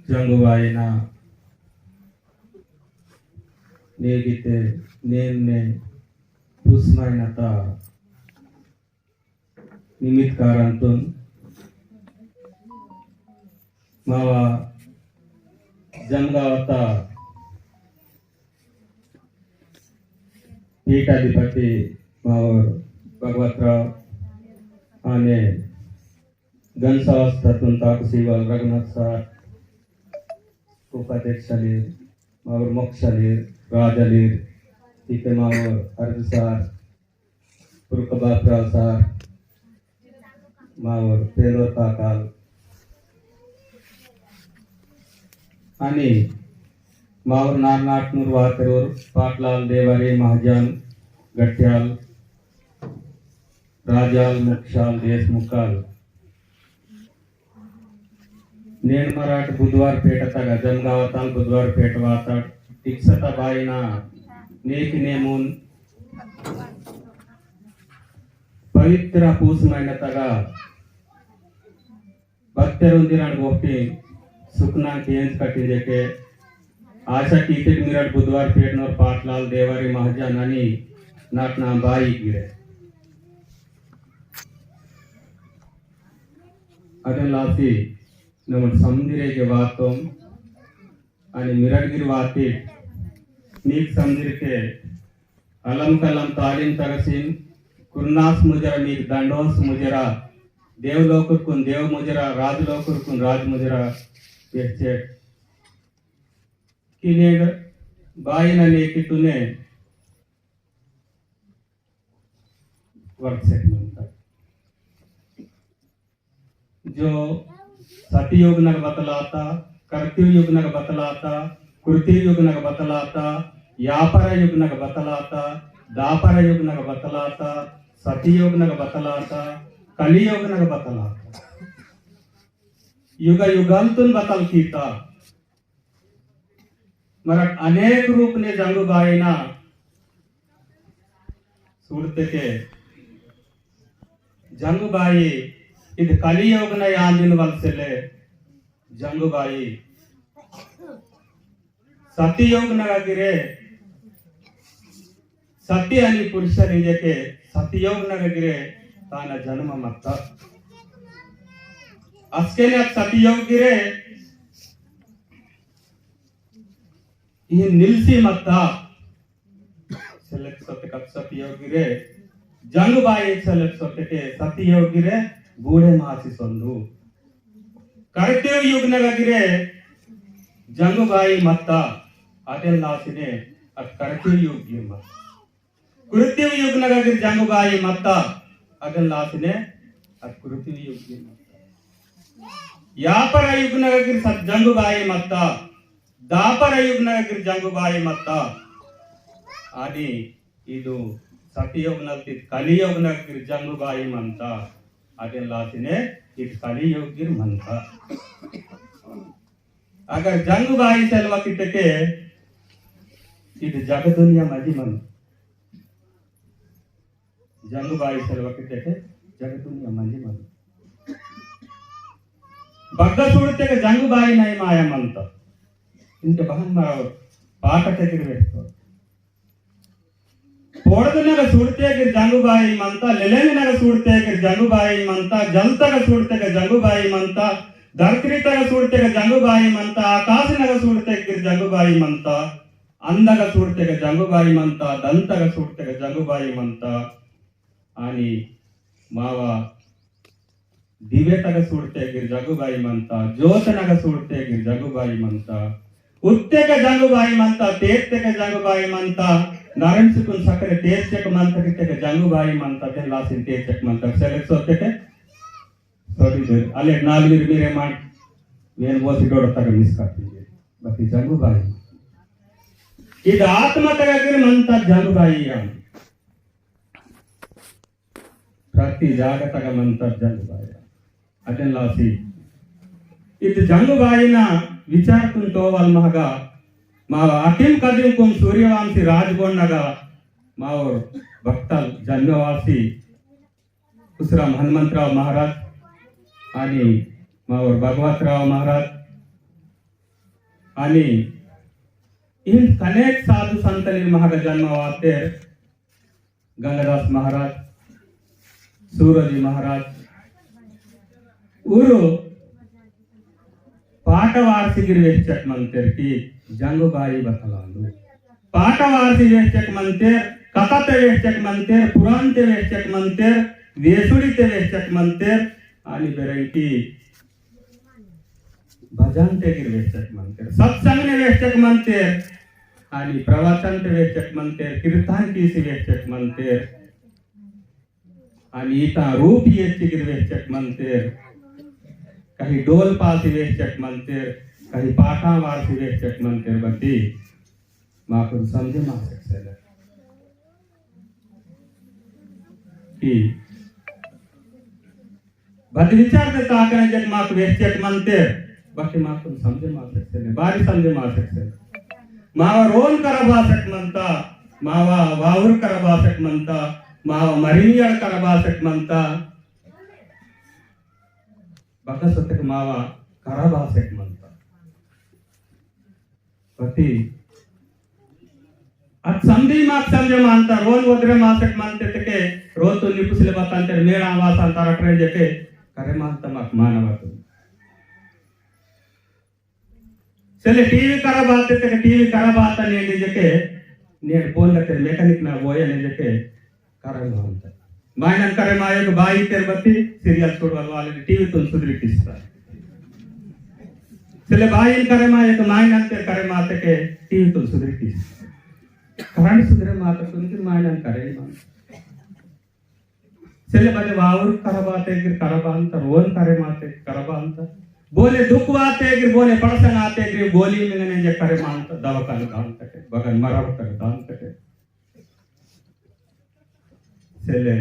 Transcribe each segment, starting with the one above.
जंगुबाईना नेगिते नेमने पुस्मायनता निमित्त कारणतून मावा जमगावता पीठाधिपति मावर भगवतराव आने गणसंस्थातून ताकसीवाल रघुनाथ सर उपाध्यक्षालीर मावर मोक्षालीर राजालीर तिथे मावर अर्ज सर पुरकबापराव सर मावर पेलोर काकाल आणि मावर नारनाटनूर वाकरूर पाटलाल देवारी महाजन गट्याल राजाल मुक्षाल देशमुखाल नेन मराठ बुधवार पेट तगा जमगावताल बुधवार पेट वाता टिक्सता बाईना नेकी नेमून पवित्र पूस महिना तगा भक्तरुंदिरान गोष्टी सुखना केंद्र कटिंजे के आशा कीर्तिक मिराट बुधवार पेटनोर पाटलाल देवारी महाजन आणि नाटना बाई गिरे अदन लासी नमन समंदिरे के वातों आणि मिराटगिरी वाती नीक समंदिर के अलम कलम तालीम तरसीन कुन्नास मुजरा नीक दंडोस मुजरा देवलोकुर कुन देव मुजरा राजलोकुर कुन राज मुजरा पेचे किनेग बाईना नेकितुने वर्क सेट म्हणतात जो सतयुग नग बतलाता कर्तव्य युग नग बतलाता कृति युग नग बतलाता व्यापार युग नग बतलाता दापार युग नग बतलाता सतयुग नग बतलाता कलियुग नग बतलाता युग युगांतून बतल कीता मराठ अनेक रूप ने जंगुबाईना सूरते के जंगुबाई इध कलियुग न यांदिन वलसेले जंगुबाई सतयुग नगिरे सत्य अनि पुरुष निजके सतयुग नगिरे ताना जन्म मत्ता अस्केले सतयुग गिरे ये निल्सी मत्ता सेलेक्ट सोते कप सतयुग गिरे जंगुबाई सेलेक्ट सोते के सतयुग गिरे बूढ़े मासी संधु कर्तव्य युग नगिरे जंगुबाई मत्ता अटेल लासिने कर्तव्य युग गिर कृत्य युग नगिरे जंगुबाई मत्ता अटेल लासिने कृत्य युग गिर व्यापार युग नगिरे जंगुबाई मत्ता दापर युग नगिरे जंगुबाई मत्ता आदि इदु सतयुग नगति कलियुग नगिरे जंगुबाई मत्ता अटेल लासिने इत कलियुग गिर मत्ता अगर जंगुबाई सेलवा कितके इत जग दुनिया मजी मन जंगुबाई सेलवा कितके जग दुनिया मजी मन बग्गा सुड़ते के जंगुबाई नहीं माया मनता इनके बहन मारो पाठ के गिरवेस्तो पोड़दनग सुड़ते के जंगुबाई मनता लेलेनग सुड़ते के जंगुबाई मनता जलतग सुड़ते के जंगुबाई मनता धरती तग सुड़ते के जंगुबाई मनता आकाश नग सुड़ते के जंगुबाई मनता अंदग सुड़ते के जंगुबाई मनता दंतग सुड़ते के जंगुबाई मनता आणि मावा दिवे तग सुड़ते गिर जगुबाई मनता ज्योत नग सुड़ते गिर जगुबाई मनता उत्ते के जंगुबाई मनता तेरते के जंगुबाई मनता नारायण सुकुन सकरे तेरते के मनता किते के जंगुबाई मनता ते लासिन तेरते के मनता सेलेक्ट होते के सॉरी अले नालवीर मेरे मान वेन वो सिडोड़ तक मिस करती है बाकी जंगुबाई इद आत्मा तग गिर मनता जंगुबाई याम प्रति जाग तग मनता जंगुबाई अटेन लासी इत जंगुबाईना विचार तुम तो वाल महगा मावा अकिम कदिम कुम सूर्यवंशी राजगोंडगा मावर भक्तल जन्मवासी उसराम हनुमंतराव महाराज आणि मावर भगवतराव महाराज आणि इन अनेक साधु संतनी महाग जन्म वाते गंगादास महाराज सूरजी महाराज ಊರು ಪಾಠವಾರ್ಸಿಗಿರಿ ವೇಶ್ಚಕ್ ಮಂತೇರ್ ಕಿ ಜಂಗುಬಾಯಿ ಬತಲಾಂದು ಪಾಠವಾರ್ಸಿ ವೇಶ್ಚಕ್ ಮಂತೇರ್ ಕಥತೆ ವೇಶ್ಚಕ್ ಮಂತೇರ್ ಪುರಾಣತೆ ವೇಶ್ಚಕ್ ಮಂತೇರ್ वेसुडीते वेश्चक मंतेर आणि बेरंकी भजनते गिर वेश्चक मंतेर सत्संगने वेश्चक मंतेर आणि प्रवचनते वेश्चक मंतेर कीर्तन कीसी वेश्चक मंतेर आणि इता रूप येची गिर वेश्चक मंतेर काही डोल पासी वेश्चक मंतेर काही पाठा वारसी वेश्चक मंतेर बती माकून समझे मा सकते की बट विचार देता आकर जब माक वेश्चक मंतेर बाकी माकून समझे मा सकते बारी समझे मा सकते मावा रोन करबासक म्हणता मावा वावर करबासक म्हणता मावा मरिनियर करबासक म्हणता बघा सत्य मावा करबासक म्हणता पति आज समझी माक समझे मानता रोन वद्रे मासक मानते तके रोज तो निपुसले बतांते मेळा आवाज अंतारा ट्रे जके करे मानता माक मानवतो चले टीवी खराब आते थे टीवी खराब आता नहीं जके ने बोल लगते मैकेनिक ना वो है ने जके कारण होता मायन करे माये को बाई तेर बत्ती सीरियल छोड़वाल वाले टीवी तो सुधरी किस्सा चले बाई करे माये को मायन तेर करे माते के टीवी तो सुधरी किस्सा कारण सुधरे माता सुनकर मायन करे मान चले बने वावर खराब आते गिर खराब अंतर रोन करे माते खराब अंतर बोले दुख आते गिर बोले पड़सन आते गिर गोली में जे करे मानता दवाखाना दान तके बगन मराव तक दान तके चले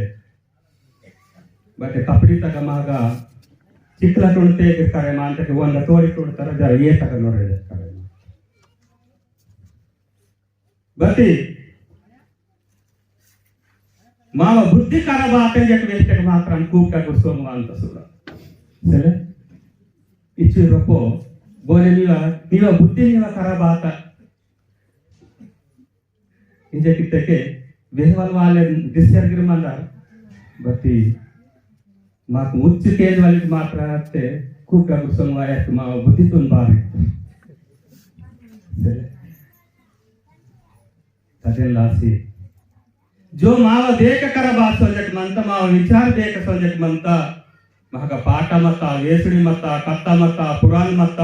बटे कपड़ी तक मागा चिकला टुणते गिर करे मानता के वंदा तोड़ी टुणतर जरा ये तक नोरे करे बटी मावा बुद्धि खराब आते जक वेस्ट मात्रम कूप का गुस्सों मानता सुला चले इच्छु रपो बोले नीवा बुद्धि नीवा खराब आता इंजे किते के वेहवाल वाले दिसर गिर मंदार बती माक उच्च तेज वाले मात्रा आते खूब का गुस्सा वाया तो मावा बुद्धि तुन बारी तदें लासी जो मावा देख कर बात सोचक मनता मावा विचार देख सोचक मनता महागा पाठ मत वेसुड़ी मत कत्ता मत पुराण मत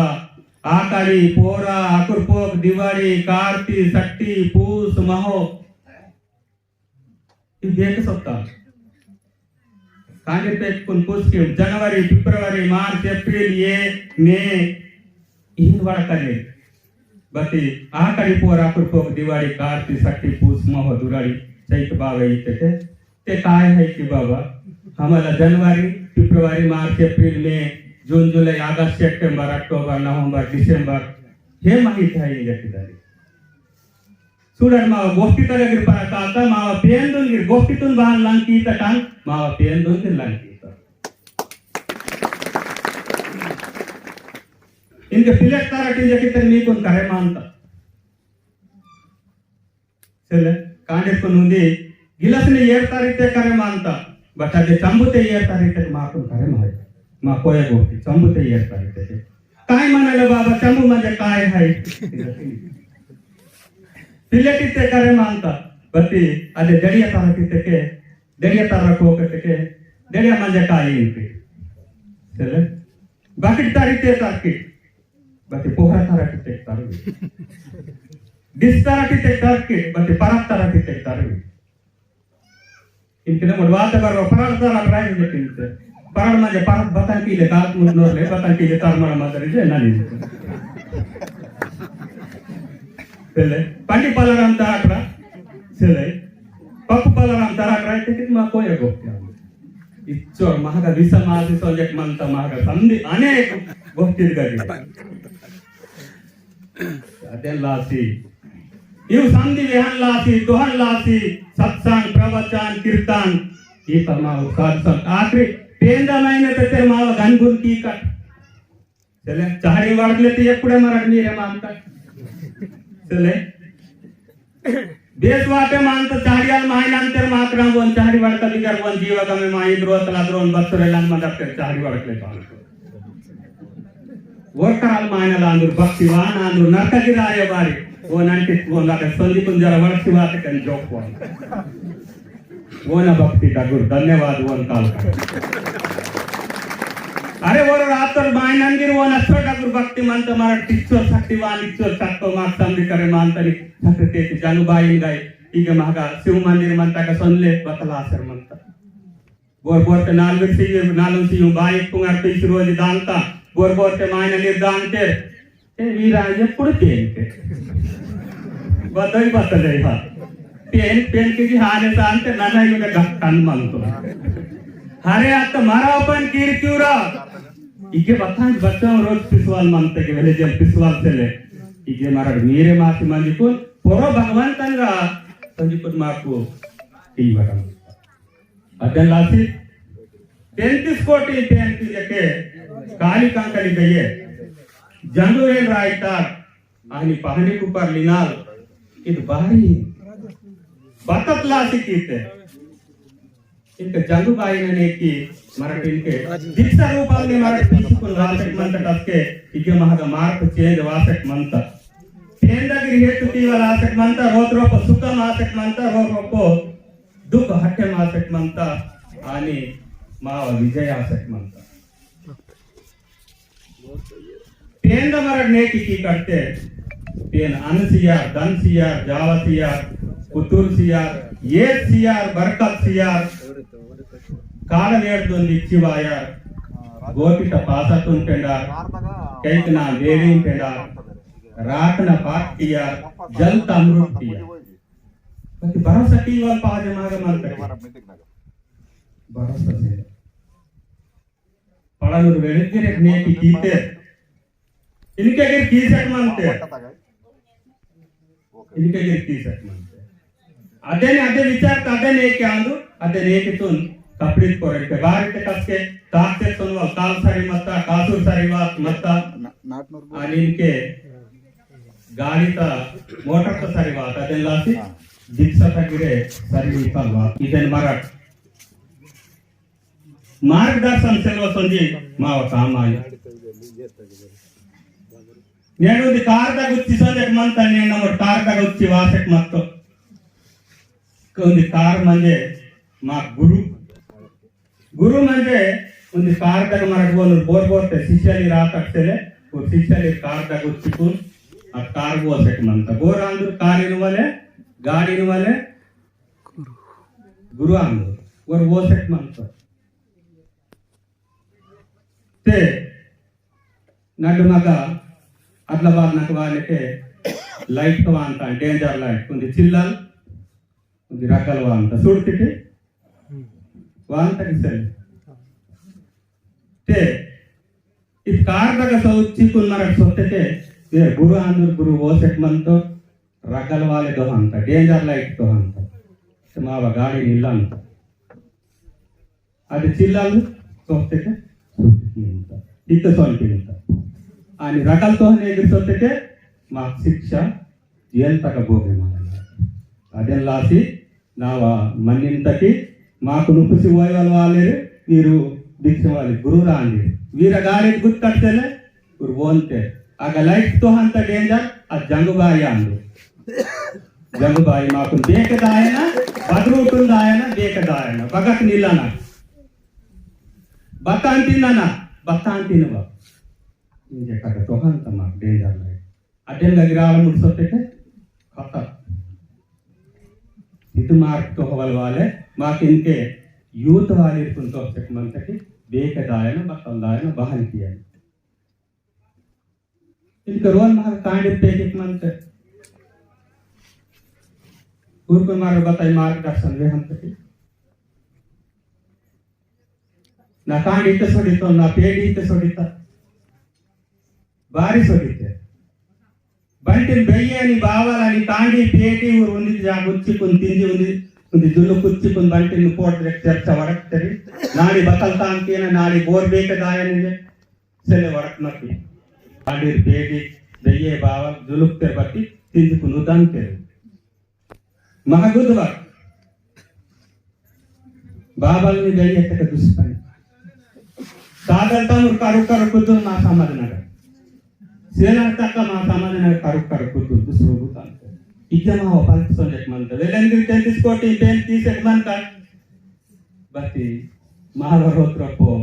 आकाड़ी पोरा अकुरपोक दिवाड़ी कार्ती सट्टी पूस महो ये देख सकता कांगे पे कुन पूछ के जनवरी फरवरी मार्च अप्रैल ये मई इन वाला करे बती आकाड़ी पोरा अकुरपोक दिवाड़ी कार्ती सट्टी पूस महो दुराड़ी चैत बाबा इतने ते काय है कि बाबा हमारा जनवरी फरवरी मार्च अप्रैल मई जून जुलाई अगस्त सेप्टेंबर अक्टोबर नवंबर डिसेंबर हे माहिती आहे याच्याकडे सुडर मावा गोष्टी तर गिर परत आता मावा पेंदून गिर गोष्टीतून बाहेर लांकी तटान मावा पेंदून गिर लांकी इनके फिलेट ताराटी जकी तर मी कोण करे मानता चले कांडे को नुंदी गिलासने येरतारीते करे मानता बट अदे चंबुते येरतारीते माकून करे माय मा कोया गोष्टी चंबुते येरतारीते काय म्हणाले बाबा चंबू म्हणजे काय आहे पिलेटीते करे मानता बती अदे दडिया ताराटीते के दडिया तारा कोकते के दडिया म्हणजे काय आहे चले बाकी तारीते तारकी बती पोहरा ताराटीते तारवी डिस ताराटीते तारकी बती परत ताराटीते तारवी इनके नंबर बात कर रहा परत तारा ट्राई लेकिन परत म्हणजे परत बतन की ले कात मुनोले बतन की ले तार मला मादरी जे नाली चले पांडी पालाराम तारा चले पप्पू पालाराम तारा ट्राई ते कितना कोई गोष्टी इच्छोर महागा विसा मासी सोजक मनता महागा संधि अनेक गोष्टी गरी अदे लासी यू संधि विहान लासी दोहन लासी सत्संग प्रवचन कीर्तन ये तमाम साधन आखिरी पेंदा महीने तक मावा गनगुन की कट चले चारी वाढले ते एवढे मराठी रे मानतात चले बेस वाटे मानत चारियाल मायनंतर मात्र वन चारी वाडका बिगर वन जीवगमे माई द्रोतला द्रोन बसरेला मदत चारी वाडकले बालको वर्कराल मायनला अंदर भक्तिवान अंदर नरकगिराय बारी वो नंटी वो लाके संदीप जरा वर्क वाटे कन जोक वो ना भक्ति का गुरु धन्यवाद वन काल अरे वो रातर मायनंगिर वो नस्तर का गुरु भक्ति मानत मारा टिच्चोर शक्तिवान इच्चोर शक्तो माक संधि करे मानतरी सक्रिय जंगुबाई गाय ಈಗ ಮಗ ಶಿವ ಮಂದಿರ ಮಂತಕ ಸೊನ್ಲೆ ಬತಲಾಸರ್ ಮಂತ ಬೋರ್ ಬೋರ್ತೆ ನಾಲ್ಕು ಸಿ ಬಾಯಿ ಪುಂಗರ್ ಪಿಸಿ ರೋಜಿ ದಾಂತ ಬೋರ್ ಬೋರ್ತೆ ಮಾಯನ ನಿರ್ದಾಂತೆ ಏ ವೀರ ಎప్పుడు ತೇನ್ತೆ ಬದೈ ಬತಲೈ ಹಾ ಪೇನ್ ಕಿಜಿ ಹಾನೆ ಸಾಂತೆ ನನ್ನ ಇವಾಗ ಗಕ್ಕನ್ ಮಂತು ಹರೆ ಅತ್ತ ಮರಾಪನ್ ಕೀರ್ತಿವ್ರ ಈಗ ಬತ್ತಾನ್ ಬಚ್ಚಂ ರೋಜ್ ಪಿಸ್ವಾಲ್ ಮಂತಗೆ ವೆಲೆಜಲ್ ಪಿಸ್ವಾಲ್ ಸೆಲೆ ಈಗ ಮರ ಮೀರೆ ಮಾಸಿ ಮಂದಿಕು ಪೊರ ಭಗವಂತಂಗ संजीपुर मार्को टीवरम अदलासी 33 कोटी 33 जके काली कांकली गये जंगुवेल रायता आणि पहाडी कुपर लिनाल ಇದು ಬಾರಿ बततलासी कीते इनके जंगुबाईने की मराठी इनके दीक्षा रूपाने मराठी తీసుకుని వాసక్ మంతటಕ್ಕೆ इगे महाग मार्क चेंज वासक मंत केंद्रगिरी हेतु तीवल आसक मंता रोप सुख मासक मंता रोप दुख हट्टे मासक मंता आणि माव विजय आसक मंता केंद्र मरड नेकी की करते पेन अनसियार धनसियार जावसियार कुतुरसियार ये सियार बरकत सियार काल वेर्दोन निच्चिवायार गोटिट पासतुन पेंडार कैतना देवीन पेंडार राखना पाठ किया जल अमृत किया बाकी भरोसा टीवल पाजे मागे मानते भरोसा से पढ़ानूर वेळेगिरे नेकी कीते इनके गिर कीसक मानते इनके गिर कीसक मानते अदे विचार अदे नेके आंदू अदे नेके तुन कपड़ित कोरके बारिते कसके ताकते सुनवा काल सारी मत्ता कासुर सारी बात मत्ता आणि इनके गाडीचा मोटरचा सारी वाहत त्याला दीक्षाचा गिरे सारी विकाल इथेन मराठ मार्गदर्शन सेवा संजी माव सामान्य నేను ది కార్ద గుచ్చి సంజక్ మంత నేను నమర్ కార్ద గుచ్చి వాసక్ మత్త కొంది కార్ म्हणजे మా गुरु म्हणजे ಒಂದು ಕಾರ್ದ ಮರಡ್ಬೋದು ಬೋರ್ ಬೋರ್ತೆ ಶಿಷ್ಯಲಿ ರಾತ ಆಗ್ತದೆ ಶಿಷ್ಯಲಿ ಕಾರ್ದ ಗುಚ್ಚಿಕೂನ್ आ कार बोसक म्हणता गोर आंदूर कारिन वाले गाडीन वाले गुरु आंदूर वर बोसक म्हणता ते नड्ड मग अदला बाग नक वालेके लाइट तो वांता डेंजर लाइट कुंदी चिल्लाल कुंदी रकल वांता सुडतिके वांता किसले ते इत कार दाग सौची कुन मरक सोतेके ये गुरु आंदूर गुरु वोसेक मंतो रगल वाले दो अंत डेंजर लाइट तो अंत समावा गाड़ी निल्ला अंत అది చిల్లాలు సొత్తకే సుత్తింత ఇత సొంటింత आणि రగల్తో ఎగిరి సొత్తకే మా శిక్ష ఎంతక భోగే మానಲ್ಲ ಅದೆಲ್ಲಾಸಿ ನಾವ ಮನ್ನಿಂತకి మాకు నుపుసి పోయవల వాలేరు వీరు దీక్ష వాలి గురు రాండి వీర గాడి గుత్తట్టెలే గురు వోంతే आग लाइट तो हंत डेंजर आ जंगुबाई आंदू जंगुबाई माकु बेकदायना बदरूटुंदायना बेकदायना बगक निलना बतांतिनना बतांतिनव इंजे कट तो हंत मा डेंजर लाइट अदेन गगिराल मुडसोते खता इतु मार्क तो हवल वाले माक इनके यूथ वाले कुंतो तक मंतकी बेकदायना बतंदायना बहन किया इनका रोल मार कांड पे एक मंत्र पूर्व मार बताई मार्गदर्शन वे हम तक ना कांड इतने सोडितो ना पेड़ी इतने सोडिता बारी सोडिते बंटिन बेय्यानी बावालानी कांडी पेटी ऊर उन्दी जागुच्ची कुन तिंजी उन्दी जुल्लु कुच्ची कुन बंटिन पोट चर्च वरक्तरी नाडी बतल तांकेना नाडी बोर बेकदायनी सेले वरक नकी आडीर बेगी दये बावल जुलुक तेर बत्ती तीज कुनुदान तेर महागुदवार बाबल में दये तक दुष्पन सादलता मुर कारुक कुदुर मा समाज नगर सेना तक मा समाज नगर कारुक कुदुर दुसरो बुतान इजमा हो पाल संजय मंत वेलेंद्र 33 कोटी 30 मंत बत्ती महावरोत्र को